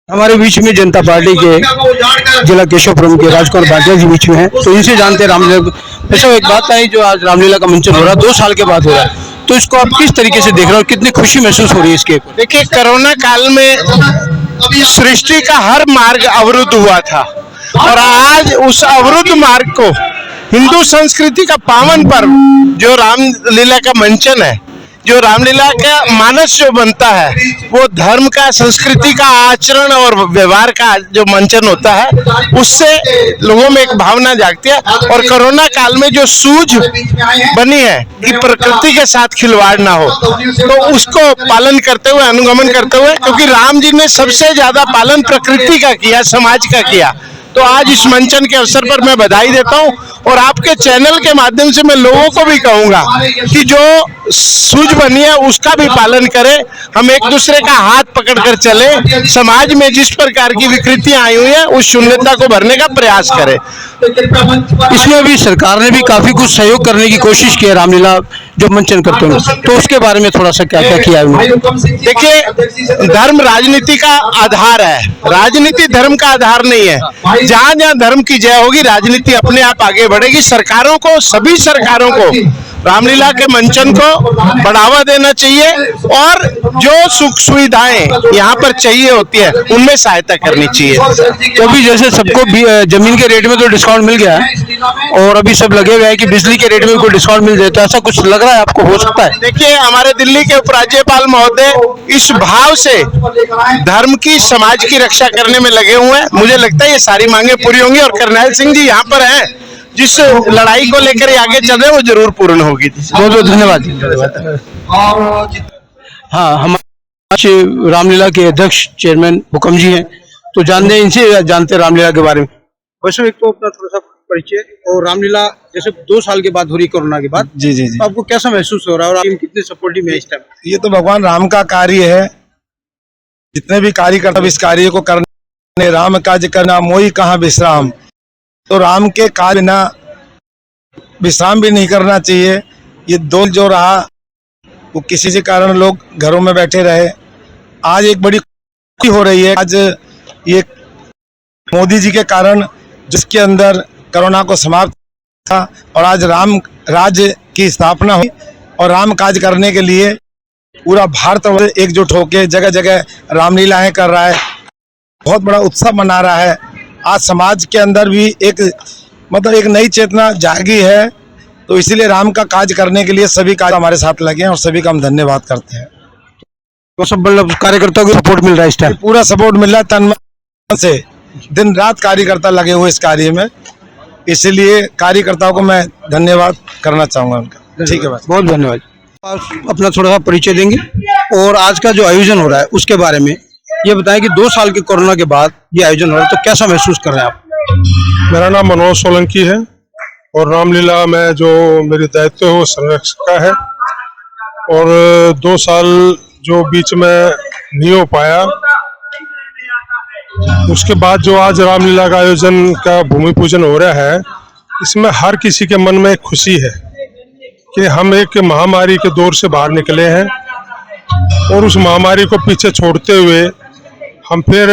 हमारे बीच में जनता पार्टी के जिला केशवपुरम के राजकुमार भाटिया जी बीच में है, तो इनसे जानते हैं रामलीला। वैसे एक बात आई, जो आज रामलीला का मंचन हो रहा है 2 साल के बाद हो रहा है, तो इसको आप किस तरीके से देख रहे हो और कितनी खुशी महसूस हो रही है इसके? देखिए, कोरोना काल में सृष्टि का हर मार्ग अवरुद्ध हुआ था और आज उस अवरुद्ध मार्ग को हिंदू संस्कृति का पावन पर्व जो रामलीला का मंचन है, जो रामलीला का मानस जो बनता है, वो धर्म का, संस्कृति का, आचरण और व्यवहार का जो मंचन होता है, उससे लोगों में एक भावना जागती है। और कोरोना काल में जो सूझ बनी है कि प्रकृति के साथ खिलवाड़ ना हो, तो उसको पालन करते हुए, अनुगमन करते हुए, क्योंकि राम जी ने सबसे ज्यादा पालन प्रकृति का किया, समाज का किया, तो आज इस मंचन के अवसर पर मैं बधाई देता हूं। और आपके चैनल के माध्यम से मैं लोगों को भी कहूंगा कि जो सूझ बनी है उसका भी पालन करें, हम एक दूसरे का हाथ पकड़कर चले, समाज में जिस प्रकार की विकृतियां आई हुई है उस शून्यता को भरने का प्रयास करें। इसमें भी सरकार ने भी काफी कुछ सहयोग करने की कोशिश की है रामलीला जो मंचन करते हैं, तो उसके बारे में थोड़ा सा क्या क्या किया है? देखिए, धर्म राजनीति का आधार है, राजनीति धर्म का आधार नहीं है। जहां जहां धर्म की जय होगी, राजनीति अपने आप आगे बढ़ेगी। सरकारों को, सभी सरकारों को रामलीला के मंचन को बढ़ावा देना चाहिए और जो सुख सुविधाएं यहाँ पर चाहिए होती है उनमें सहायता करनी चाहिए। तो अभी जैसे सबको जमीन के रेट में तो डिस्काउंट मिल गया है और अभी सब लगे हुए हैं कि बिजली के रेट में कोई डिस्काउंट मिल जाए, तो ऐसा कुछ लग रहा है आपको? हो सकता है। देखिए, हमारे दिल्ली के उपराज्यपाल महोदय इस भाव से धर्म की, समाज की रक्षा करने में लगे हुए हैं। मुझे लगता है ये सारी मांगे पूरी होंगी और करनैल सिंह जी यहाँ पर हैं, जिस लड़ाई को लेकर आगे चल रहे हैं वो जरूर पूर्ण होगी। बहुत बहुत धन्यवाद। हाँ, हमारे रामलीला के अध्यक्ष चेयरमैन हुकम जी हैं, तो जानते हैं इनसे, जानते हैं रामलीला के बारे में। वैसे एक तो अपना थोड़ा सा परिचय, और रामलीला जैसे 2 साल के बाद हो रही कोरोना के बाद, जी जी जी, तो आपको कैसा महसूस हो रहा है और आप कितने सपोर्टिव में इस टाइम? ये तो भगवान राम का कार्य है। जितने भी कार्य करता इस कार्य को करने, राम काज करना मोई कहाँ विश्राम। तो राम के कार्य ना विश्राम भी नहीं करना चाहिए। ये दौर जो रहा वो किसी से कारण लोग घरों में बैठे रहे। आज एक बड़ी खुशी हो रही है, आज ये मोदी जी के कारण जिसके अंदर कोरोना को समाप्त था और आज राम राज्य की स्थापना हुई और राम काज करने के लिए पूरा भारत एकजुट होकर जगह जगह रामलीलाएं कर रहा है, बहुत बड़ा उत्सव मना रहा है। आज समाज के अंदर भी एक एक नई चेतना जागी है, तो इसीलिए राम का काज करने के लिए सभी कार्य हमारे साथ लगे हैं और सभी का हम धन्यवाद करते हैं। तो सब मतलब कार्यकर्ताओं को सपोर्ट मिल रहा है इस टाइम? पूरा सपोर्ट मिल रहा है, तन मन से दिन रात कार्यकर्ता लगे हुए इस कार्य में, इसीलिए कार्यकर्ताओं को मैं धन्यवाद करना चाहूंगा उनका। ठीक है, बहुत धन्यवाद। आप अपना थोड़ा सा परिचय देंगे और आज का जो आयोजन हो रहा है उसके बारे में ये बताएं कि 2 साल के कोरोना के बाद ये आयोजन हो रहा है, तो कैसा महसूस कर रहे हैं आप? मेरा नाम मनोज सोलंकी है और रामलीला में जो मेरी दायित्व है वो संरक्षक का है। और 2 साल जो बीच में नहीं हो पाया, उसके बाद जो आज रामलीला का आयोजन का भूमि पूजन हो रहा है, इसमें हर किसी के मन में एक खुशी है कि हम एक महामारी के दौर से बाहर निकले हैं और उस महामारी को पीछे छोड़ते हुए हम फिर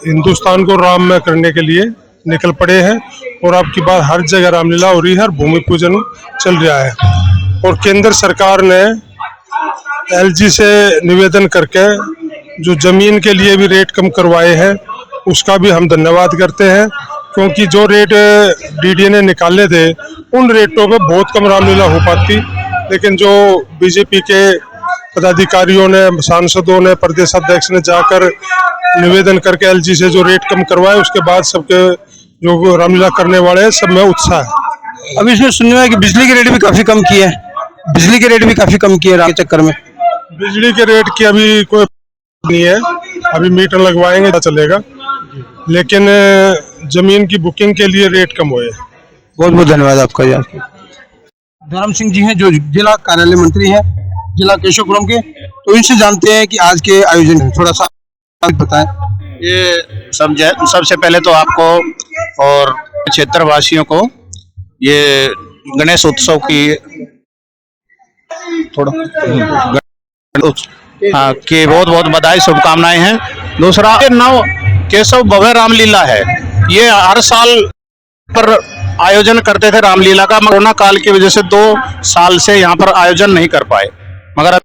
हिंदुस्तान को राम में करने के लिए निकल पड़े हैं। और अब की बार हर जगह रामलीला हो रही है, हर भूमि पूजन चल रहा है। और केंद्र सरकार ने एलजी से निवेदन करके जो जमीन के लिए भी रेट कम करवाए हैं, उसका भी हम धन्यवाद करते हैं, क्योंकि जो रेट डीडीए ने निकाले थे उन रेटों पे बहुत कम रामलीला हो पाती। लेकिन जो बीजेपी के पदाधिकारियों ने, सांसदों ने, प्रदेश अध्यक्ष ने जाकर निवेदन करके एलजी से जो रेट कम करवाए, उसके बाद सबके जो रामलीला करने वाले हैं सब में उत्साह है। अब इसमें सुनने में है कि बिजली के रेट भी काफी कम किए हैं, बिजली के रेट भी काफी कम किए राम के चक्कर में। बिजली के रेट की अभी कोई नहीं है, अभी मीटर लगवाएंगे तो चलेगा, लेकिन जमीन की बुकिंग के लिए रेट कम हुए। बहुत बहुत धन्यवाद आपका। धर्म सिंह जी हैं जो जिला कार्यालय मंत्री हैं जिला केशवपुरम के, तो इनसे जानते हैं कि आज के आयोजन थोड़ा सा बताएं। ये सबसे पहले तो आपको और क्षेत्रवासियों को ये गणेश उत्सव की की बहुत बहुत बधाई, शुभकामनाएं हैं। दूसरा केशव भव्य रामलीला है। ये हर साल पर आयोजन करते थे रामलीला का, कोरोना काल की वजह से 2 साल से यहाँ पर आयोजन नहीं कर पाए, मगर अब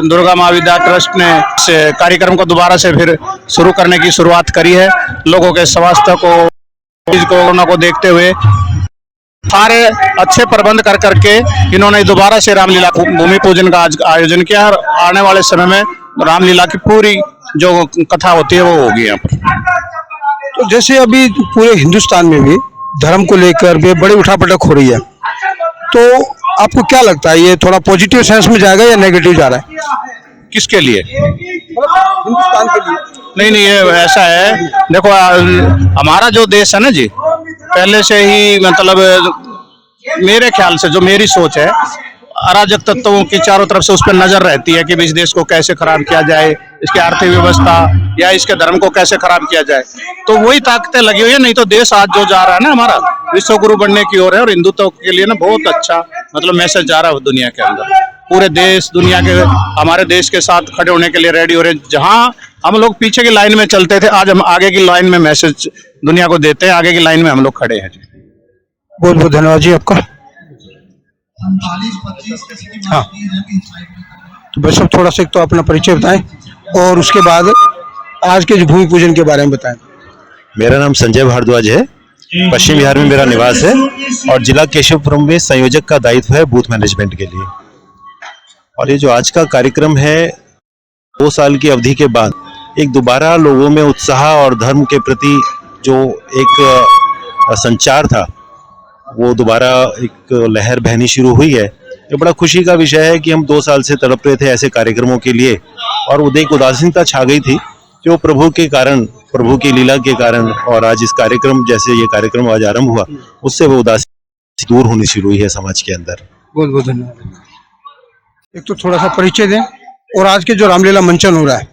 दुर्गा महाविद्या ट्रस्ट ने इस कार्यक्रम को दोबारा से फिर शुरू करने की शुरुआत करी है। लोगों के स्वास्थ्य को, कोरोना को देखते हुए सारे अच्छे प्रबंध कर करके इन्होंने दोबारा से रामलीला भूमि पूजन का आज आयोजन किया और आने वाले समय में रामलीला की पूरी जो कथा होती है वो होगी यहाँ पर। तो जैसे अभी पूरे हिंदुस्तान में भी धर्म को लेकर भी बड़ी उठापटक हो रही है, तो आपको क्या लगता है ये थोड़ा पॉजिटिव सेंस में जाएगा या नेगेटिव जा रहा है? किसके लिए? हिंदुस्तान के लिए। नहीं, ये ऐसा है, देखो हमारा जो देश है ना जी, पहले से ही मतलब मेरे ख्याल से, जो मेरी सोच है, अराजक तत्वों की चारों तरफ से उस पर नजर रहती है कि इस देश को कैसे खराब किया जाए, इसकी आर्थिक व्यवस्था या इसके धर्म को कैसे खराब किया जाए। तो वही ताकतें लगी हुई है। नहीं तो देश आज जो जा रहा है ना हमारा विश्व गुरु बनने की ओर है, और हिंदुत्व के लिए ना बहुत अच्छा मतलब मैसेज जा रहा है दुनिया के अंदर। पूरे देश दुनिया के हमारे देश के साथ खड़े होने के लिए रेडी हो रहे हैं। जहां हम लोग पीछे की लाइन में चलते थे, आज हम आगे की लाइन में मैसेज दुनिया को देते हैं, आगे की लाइन में हम लोग खड़े हैं। बहुत बहुत धन्यवाद जी आपका। हाँ, तो बस अब थोड़ा सा एक तो अपना परिचय बताएं और उसके बाद आज के जो भूमि पूजन के बारे में बताएं। मेरा नाम संजय भारद्वाज है। पश्चिम बिहार में मेरा निवास है और जिला केशवपुरम में संयोजक का दायित्व है बूथ मैनेजमेंट के लिए। और ये जो आज का कार्यक्रम है, 2 साल की अवधि के बाद एक दोबारा लोगों में उत्साह और धर्म के प्रति जो एक संचार था, वो दोबारा एक लहर बहनी शुरू हुई है। ये बड़ा खुशी का विषय है कि हम 2 साल से तड़प रहे थे ऐसे कार्यक्रमों के लिए, और एक उदासीनता छा गई थी जो प्रभु के कारण, प्रभु की लीला के कारण, और आज इस कार्यक्रम जैसे ये कार्यक्रम आज आरंभ हुआ, उससे वो उदासी दूर होनी शुरू हुई है समाज के अंदर। बहुत बहुत धन्यवाद। एक तो थोड़ा सा परिचय दें, और आज के जो रामलीला मंचन हो रहा है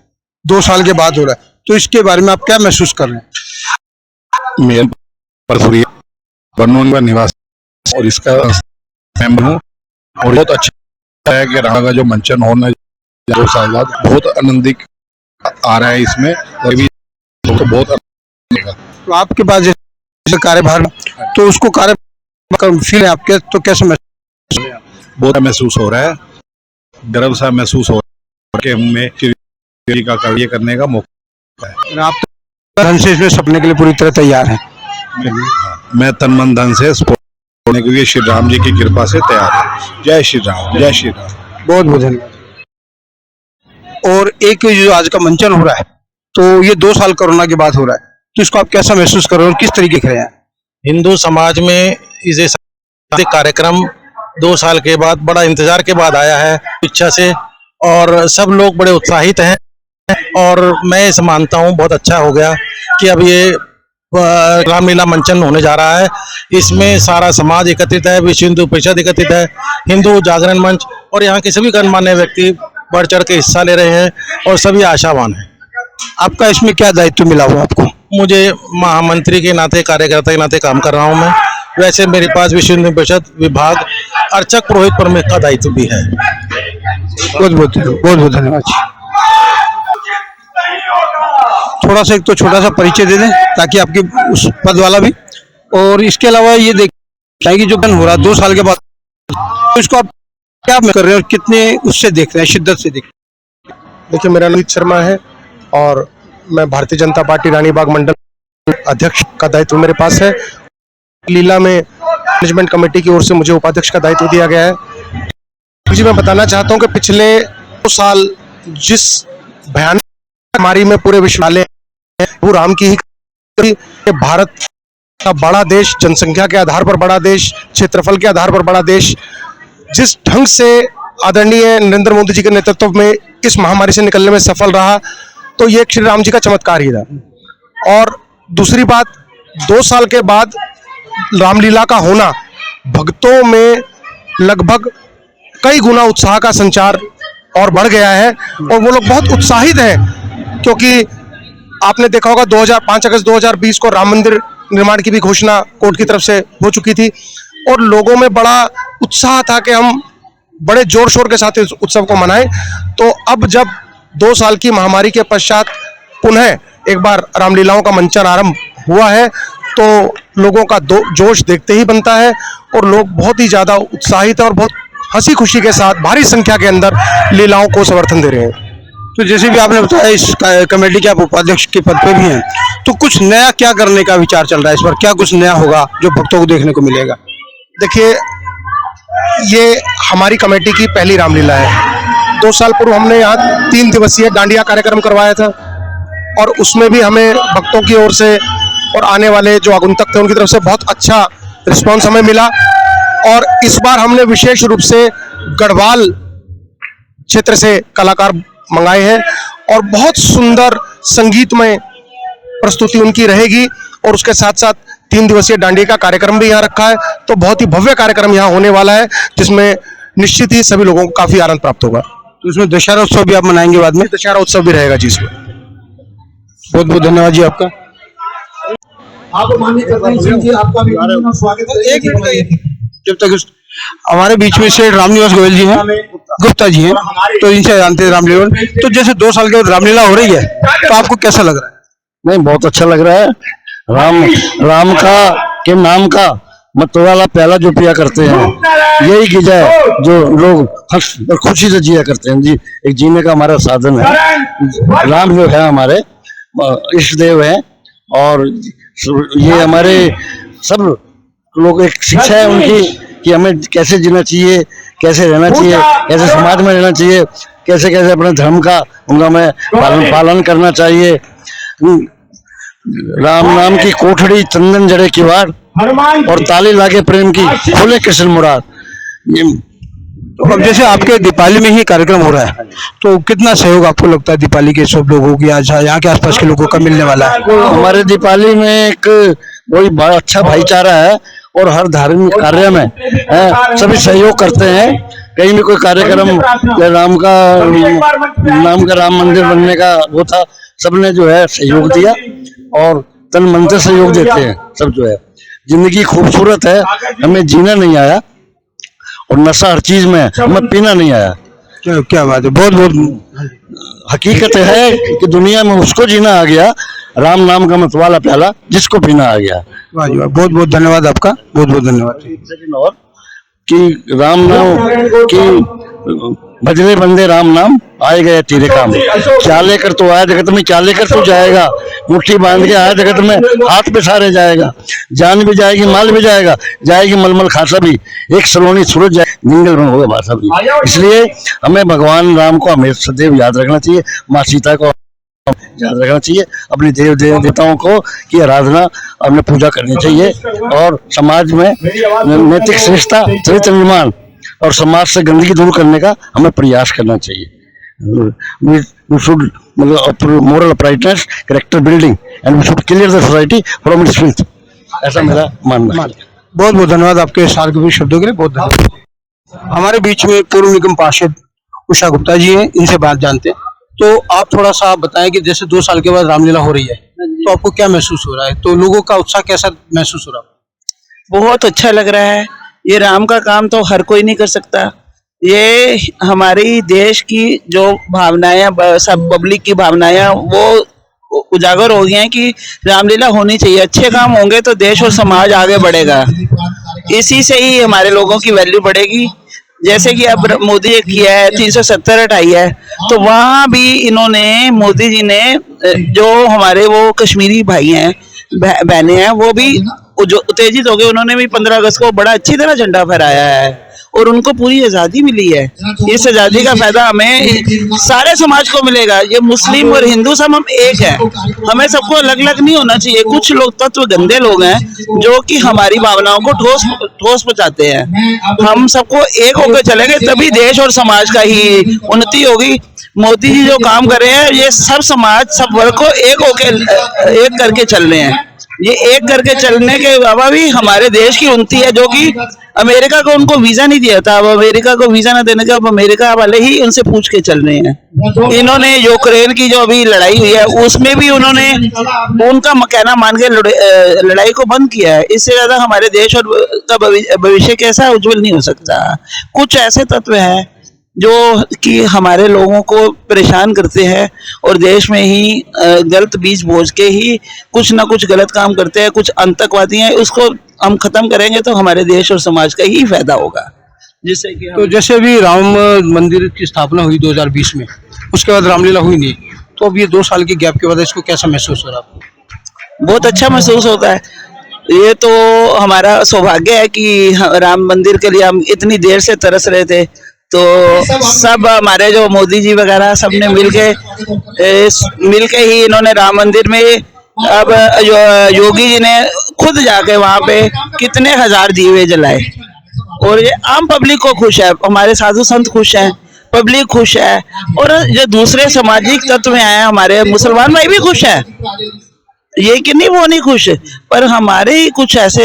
2 साल के बाद हो रहा है, तो इसके बारे में आप क्या महसूस कर रहे हैं? मेल परसुरी बरनौन का निवास और इसका मेंबर हूँ, और बहुत अच्छा है कि राम का जो मंचन होना 2 साल बाद बहुत आनंदित आ रहा है इसमें, और भी तो बहुत तो आपके पास जैसे कार्यभार, तो उसको कार्य फील है आपके, तो कैसे महसूस? बहुत महसूस हो रहा है, गर्व सा महसूस हो रहा है कि हमें का कार्य करने का मौका है। आप धन से इसमें सपने के लिए पूरी तरह तैयार हैं? मैं तन मन धन से होने के लिए श्री राम जी की कृपा से तैयार हूँ। जय श्री राम, जय श्री राम। बहुत बहुत धन्यवाद। और एक जो आज का मंचन हो रहा है, तो ये 2 साल कोरोना के बाद हो रहा है, तो इसको आप कैसा महसूस कर रहे हो और किस तरीके से हैं? हिंदू समाज में इसे सांस्कृतिक कार्यक्रम 2 साल के बाद, बड़ा इंतजार के बाद आया है इच्छा से, और सब लोग बड़े उत्साहित हैं। और मैं इसे मानता हूँ बहुत अच्छा हो गया कि अब ये रामलीला मंचन होने जा रहा है। इसमें सारा समाज एकत्रित है, विश्व हिंदू परिषद एकत्रित है, हिंदू जागरण मंच और यहाँ के सभी गणमान्य व्यक्ति बढ़ चढ़ के हिस्सा ले रहे हैं और सभी आशावान हैं। आपका इसमें क्या दायित्व मिला हुआ आपको? मुझे महामंत्री के नाते, कार्यकर्ता के नाते काम कर रहा हूँ मैं। वैसे मेरे पास विश्व हिंदू परिषद विभाग अर्चक पुरोहित प्रमुख का दायित्व भी है। बहुत बहुत धन्यवाद। थोड़ा सा एक तो छोटा सा परिचय दे दें ताकि आपके उस पद वाला भी, और इसके अलावा ये देखिए कि जो बन हो रहा 2 साल के बाद, तो इसको आप क्या कर रहे हैं और कितने उससे देख रहे हैं, शिद्दत से देख रहे हैं? देखिए, मेरा रोहित शर्मा है और मैं भारतीय जनता पार्टी रानीबाग मंडल अध्यक्ष का दायित्व मेरे पास है। लीला में मैनेजमेंट कमेटी की ओर से मुझे उपाध्यक्ष का दायित्व दिया गया है। जी, मैं बताना चाहता हूं कि पिछले 2 साल जिस भयानक बीमारी में पूरे विश्व वाले वो राम की ही, भारत का बड़ा देश, जनसंख्या के आधार पर बड़ा देश, क्षेत्रफल के आधार पर बड़ा देश, जिस ढंग से आदरणीय नरेंद्र मोदी जी के नेतृत्व में इस महामारी से निकलने में सफल रहा, तो ये श्री राम जी का चमत्कार ही था। और दूसरी बात, 2 साल के बाद रामलीला का होना, भक्तों में लगभग कई गुना उत्साह का संचार और बढ़ गया है, और वो लोग बहुत उत्साहित हैं, क्योंकि आपने देखा होगा 5 अगस्त 2020 को राम मंदिर निर्माण की भी घोषणा कोर्ट की तरफ से हो चुकी थी, और लोगों में बड़ा उत्साह था कि हम बड़े जोर शोर के साथ इस उत्सव को मनाएं। तो अब जब 2 साल की महामारी के पश्चात पुनः एक बार रामलीलाओं का मंचन आरंभ हुआ है तो लोगों का जोश देखते ही बनता है और लोग बहुत ही ज़्यादा उत्साहित है और बहुत हंसी खुशी के साथ भारी संख्या के अंदर लीलाओं को समर्थन दे रहे हैं। तो जैसे भी आपने बताया इस कमेटी के आप उपाध्यक्ष के पद पे भी हैं, तो कुछ नया क्या करने का विचार चल रहा है इस बार? क्या कुछ नया होगा जो भक्तों को देखने को मिलेगा? देखिए, ये हमारी कमेटी की पहली रामलीला है। 2 साल पूर्व हमने यहाँ 3 दिवसीय डांडिया कार्यक्रम करवाया था और उसमें भी हमें भक्तों की ओर से और आने वाले जो आगंतुक थे उनकी तरफ से बहुत अच्छा रिस्पांस हमें मिला। और इस बार हमने विशेष रूप से गढ़वाल क्षेत्र से कलाकार मंगाए हैं और बहुत सुंदर संगीतमय प्रस्तुति उनकी रहेगी और उसके साथ साथ 3 दिवसीय डांडिया का कार्यक्रम भी यहाँ रखा है। तो बहुत ही भव्य कार्यक्रम यहाँ होने वाला है जिसमें निश्चित ही सभी लोगों को काफी आनंद प्राप्त होगा। तो इसमें दशहरा उत्सव भी आप मनाएंगे बाद में? दशहरा उत्सव भी रहेगा जी इसमें। बहुत बहुत धन्यवाद जी आपका। आप माननीय करतार सिंह जी, आपका भी स्वागत है। एक मिनट जब तक हमारे बीच में से रामनिवास गोयल जी हैं, गुप्ता जी हैं, तो इनसे जानते हैं रामलीला। तो जैसे 2 साल के बाद रामलीला हो रही है तो आपको कैसा लग रहा है? नहीं, बहुत अच्छा लग रहा है। राम का के नाम का मतवाला प्याला जो पिया करते हैं, यही गिजा है जो लोग खुशी से जिया करते हैं जी। एक जीने का हमारा साधन है। राम जो है हमारे इष्ट देव हैं और ये हमारे सब लोग एक शिक्षा है उनकी कि हमें कैसे जीना चाहिए, कैसे रहना चाहिए, कैसे समाज में रहना चाहिए, कैसे कैसे अपने धर्म का उनका हमें पालन करना चाहिए। राम नाम की कोठड़ी चंदन जड़े किवाड़ और ताली लागे प्रेम की खोले कृष्ण मुराद। तो अब जैसे आपके दीपावली में ही कार्यक्रम हो रहा है तो कितना सहयोग आपको लगता है दीपावली के सब लोगों की, आज यहाँ के आसपास के लोगों का मिलने वाला है? हमारे दीपावली में एक वही बड़ा अच्छा भाईचारा है और हर धार्मिक कार्य में सभी सहयोग करते हैं। कहीं भी कोई कार्यक्रम राम का राम मंदिर बनने का वो था, सबने जो है सहयोग दिया और तन मन से सहयोग देते हैं सब। जो है जिंदगी खूबसूरत है, हमें जीना नहीं आया और नशा हर चीज में, हमें पीना नहीं आया। क्या बात है, बहुत बहुत हकीकत है कि दुनिया में उसको जीना आ गया, राम नाम का मतवाला प्याला जिसको पीना आ गया। वाह जी वाह, बहुत बहुत धन्यवाद आपका, बहुत बहुत धन्यवाद। और कि राम नाम की भजरे बंदे राम नाम आए गए तेरे काम। क्या लेकर तो आया जगत में, क्या लेकर तो जाएगा, मुट्ठी बांध के आया जगत में, हाथ पे सारे जाएगा। जान भी जाएगी, माल भी जाएगा, जाएगी मलमल खासा भी, एक सलोनी सूरज जाए निंगल रंग होगा भाषा भी। इसलिए हमें भगवान राम को हमेशा सदैव याद रखना चाहिए, माँ सीता को याद रखना चाहिए, अपने देव देवताओं को की आराधना अपने पूजा करनी चाहिए और समाज में नैतिक श्रेष्ठता, चरित्र निर्माण और समाज से गंदगी दूर करने का हमें प्रयास करना चाहिए। We should moral uprightness, character building, and we should clear the society from its filth. ऐसा मेरा मानना है। बहुत बहुत धन्यवाद आपके सार्वजनिक शब्दों के लिए, बहुत धन्यवाद। हमारे बीच में पूर्व निगम पार्षद उषा गुप्ता जी हैं, इनसे बात जानते हैं। तो आप थोड़ा सा बताएं कि जैसे 2 साल के बाद रामलीला हो रही है तो आपको क्या महसूस हो रहा है, तो लोगों का उत्साह कैसा महसूस हो रहा है? बहुत अच्छा लग रहा है। ये राम का काम तो हर कोई नहीं कर सकता। ये हमारी देश की जो भावनाएं, सब पब्लिक की भावनाएं वो उजागर हो गई हैं कि रामलीला होनी चाहिए। अच्छे काम होंगे तो देश और समाज आगे बढ़ेगा, इसी से ही हमारे लोगों की वैल्यू बढ़ेगी। जैसे कि अब मोदी ने किया है 370 हटाई है, तो वहाँ भी इन्होंने, मोदी जी ने, जो हमारे वो कश्मीरी भाई हैं, बहनें हैं, वो भी जो उत्तेजित हो गए, उन्होंने भी 15 अगस्त को बड़ा अच्छी तरह झंडा फहराया है और उनको पूरी आज़ादी मिली है। इस आज़ादी का फायदा हमें सारे समाज को मिलेगा। ये मुस्लिम और हिंदू सब हम एक हैं, हमें सबको अलग अलग नहीं होना चाहिए। कुछ लोग तत्व गंदे लोग हैं जो कि हमारी भावनाओं को ठोस पहुंचाते हैं। हम सबको एक होकर चलेंगे तभी देश और समाज का ही उन्नति होगी। मोदी जी जो काम कर रहे हैं, ये सब समाज, सब वर्ग को एक करके चल रहे हैं। ये एक करके चलने के अलावा भी हमारे देश की उन्नति है, जो कि अमेरिका को उनको वीजा नहीं दिया था। अब अमेरिका को वीजा न देने का, अब अमेरिका वाले ही उनसे पूछ के चल रहे हैं। इन्होंने यूक्रेन की जो अभी लड़ाई हुई है उसमें भी उन्होंने उनका कहना मान के लड़ाई को बंद किया है। इससे ज्यादा हमारे देश और का भविष्य कैसा उज्जवल नहीं हो सकता। कुछ ऐसे तत्व हैं जो कि हमारे लोगों को परेशान करते हैं और देश में ही गलत बीज बोझ के ही कुछ ना कुछ गलत काम करते हैं, कुछ आतंकवादी हैं, उसको हम खत्म करेंगे तो हमारे देश और समाज का ही फायदा होगा। जिससे कि तो जैसे अभी राम मंदिर की स्थापना हुई 2020 में, उसके बाद रामलीला हुई नहीं, तो अब ये 2 साल के गैप के बाद इसको कैसा महसूस हो रहा है आपको? बहुत अच्छा महसूस होता है। ये तो हमारा सौभाग्य है कि राम मंदिर के लिए हम इतनी देर से तरस रहे थे, तो सब हमारे जो मोदी जी वगैरह सब ने मिलके ही इन्होंने राम मंदिर में अब योगी जी ने खुद जाके वहां पे कितने हजार दीवे जलाए और ये आम पब्लिक को खुश है, हमारे साधु संत खुश हैं, पब्लिक खुश है और जो दूसरे सामाजिक तत्व हैं हमारे मुसलमान भाई भी खुश है। ये कि नहीं वो नहीं खुश, पर हमारे ही कुछ ऐसे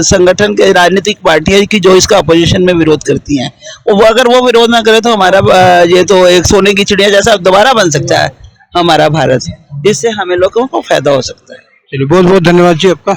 संगठन के राजनीतिक पार्टियां की जो इसका अपोजिशन में विरोध करती हैं, वो अगर वो विरोध ना करे तो हमारा ये तो एक सोने की चिड़िया जैसा दोबारा बन सकता है हमारा भारत। इससे हमें लोगों को फायदा हो सकता है। चलिए बहुत बहुत धन्यवाद जी आपका।